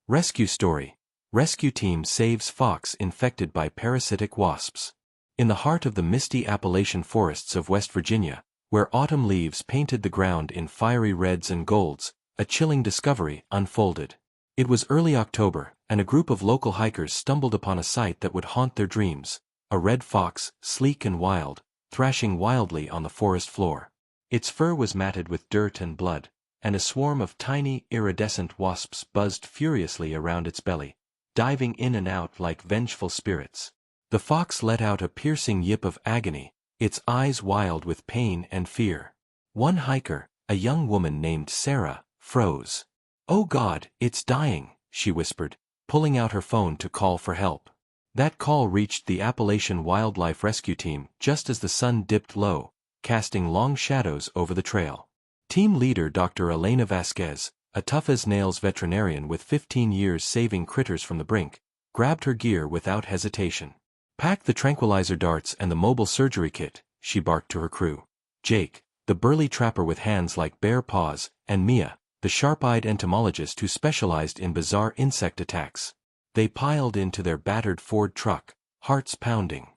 Rescue story. Rescue team saves fox infected by parasitic wasps. In the heart of the misty Appalachian forests of West Virginia, where autumn leaves painted the ground in fiery reds and golds, a chilling discovery unfolded. It was early October, and a group of local hikers stumbled upon a sight that would haunt their dreams: a red fox, sleek and wild, thrashing wildly on the forest floor. Its fur was matted with dirt and blood, and a swarm of tiny, iridescent wasps buzzed furiously around its belly, diving in and out like vengeful spirits. The fox let out a piercing yip of agony, its eyes wild with pain and fear. One hiker, a young woman named Sarah, froze. "Oh God, it's dying," she whispered, pulling out her phone to call for help. That call reached the Appalachian Wildlife Rescue Team just as the sun dipped low, casting long shadows over the trail. Team leader Dr. Elena Vasquez, a tough-as-nails veterinarian with 15 years saving critters from the brink, grabbed her gear without hesitation. "Pack the tranquilizer darts and the mobile surgery kit," she barked to her crew. Jake, the burly trapper with hands like bear paws, and Mia, the sharp-eyed entomologist who specialized in bizarre insect attacks. They piled into their battered Ford truck, hearts pounding.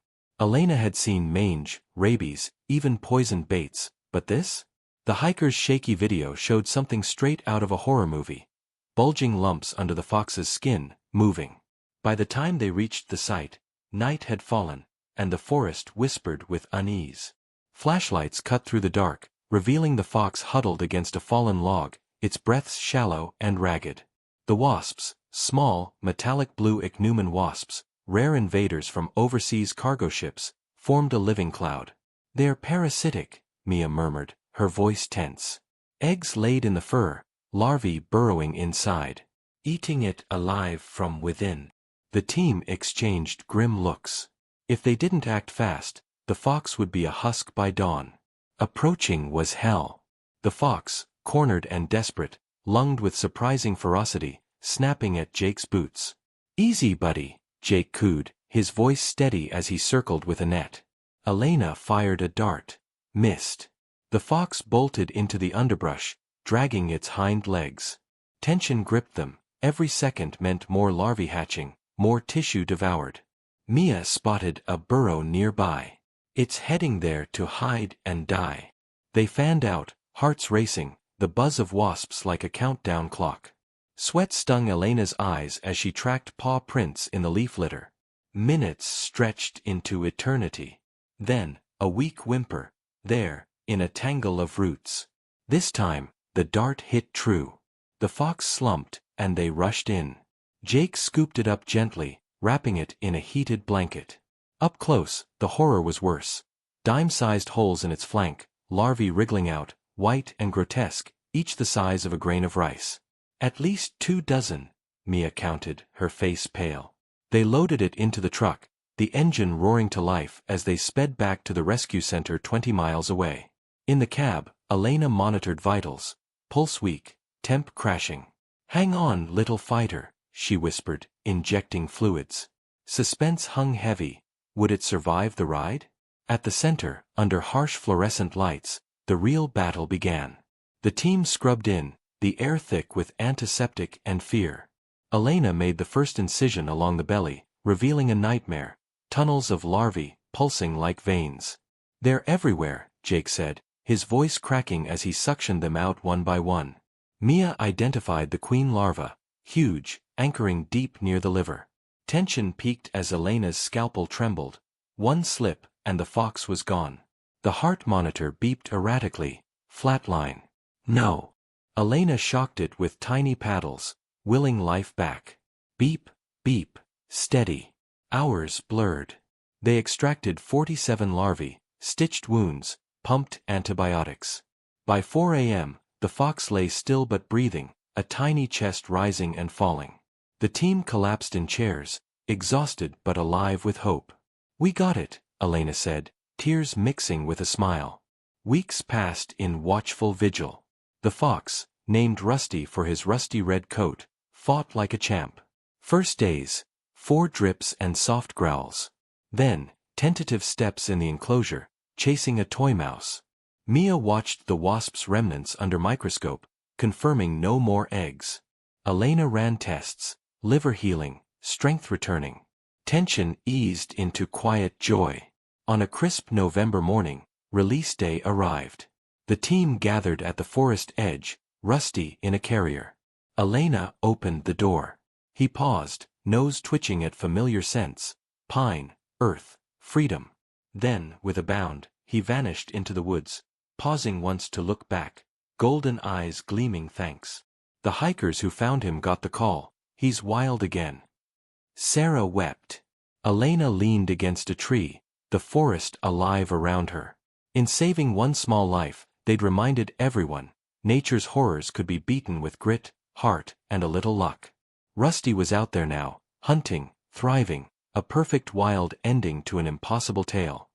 Elena had seen mange, rabies, even poisoned baits, but this? The hiker's shaky video showed something straight out of a horror movie. Bulging lumps under the fox's skin, moving. By the time they reached the site, night had fallen, and the forest whispered with unease. Flashlights cut through the dark, revealing the fox huddled against a fallen log, its breaths shallow and ragged. The wasps, small, metallic blue ichneumon wasps, rare invaders from overseas cargo ships, formed a living cloud. "They're parasitic," Mia murmured, her voice tense. "Eggs laid in the fur, larvae burrowing inside, eating it alive from within." The team exchanged grim looks. If they didn't act fast, the fox would be a husk by dawn. Approaching was hell. The fox, cornered and desperate, lunged with surprising ferocity, snapping at Jake's boots. "Easy, buddy," Jake cooed, his voice steady as he circled with a net. Elena fired a dart. Missed. The fox bolted into the underbrush, dragging its hind legs. Tension gripped them. Every second meant more larvae hatching, more tissue devoured. Mia spotted a burrow nearby. "It's heading there to hide and die." They fanned out, hearts racing, the buzz of wasps like a countdown clock. Sweat stung Elena's eyes as she tracked paw prints in the leaf litter. Minutes stretched into eternity. Then, a weak whimper. There, in a tangle of roots. This time, the dart hit true. The fox slumped, and they rushed in. Jake scooped it up gently, wrapping it in a heated blanket. Up close, the horror was worse. Dime-sized holes in its flank, larvae wriggling out, white and grotesque, each the size of a grain of rice. "At least 24, Mia counted, her face pale. They loaded it into the truck, the engine roaring to life as they sped back to the rescue center 20 miles away. In the cab, Elena monitored vitals. Pulse weak, temp crashing. "Hang on, little fighter," she whispered, injecting fluids. Suspense hung heavy. Would it survive the ride? At the center, under harsh fluorescent lights, the real battle began. The team scrubbed in, the air thick with antiseptic and fear. Elena made the first incision along the belly, revealing a nightmare. Tunnels of larvae, pulsing like veins. "They're everywhere," Jake said, his voice cracking as he suctioned them out one by one. Mia identified the queen larva, huge, anchoring deep near the liver. Tension peaked as Elena's scalpel trembled. One slip, and the fox was gone. The heart monitor beeped erratically. Flatline. "No." Elena shocked it with tiny paddles, willing life back. Beep, beep, steady. Hours blurred. They extracted 47 larvae, stitched wounds, pumped antibiotics. By 4 a.m., the fox lay still but breathing, a tiny chest rising and falling. The team collapsed in chairs, exhausted but alive with hope. "We got it," Elena said, tears mixing with a smile. Weeks passed in watchful vigil. The fox, named Rusty for his rusty red coat, fought like a champ. First days, 4 drips and soft growls. Then, tentative steps in the enclosure, chasing a toy mouse. Mia watched the wasp's remnants under microscope, confirming no more eggs. Elena ran tests, liver healing, strength returning. Tension eased into quiet joy. On a crisp November morning, release day arrived. The team gathered at the forest edge, Rusty in a carrier. Elena opened the door. He paused, nose twitching at familiar scents: pine, earth, freedom. Then, with a bound, he vanished into the woods, pausing once to look back, golden eyes gleaming thanks. The hikers who found him got the call: he's wild again. Sarah wept. Elena leaned against a tree, the forest alive around her. In saving one small life, they'd reminded everyone, nature's horrors could be beaten with grit, heart, and a little luck. Rusty was out there now, hunting, thriving, a perfect wild ending to an impossible tale.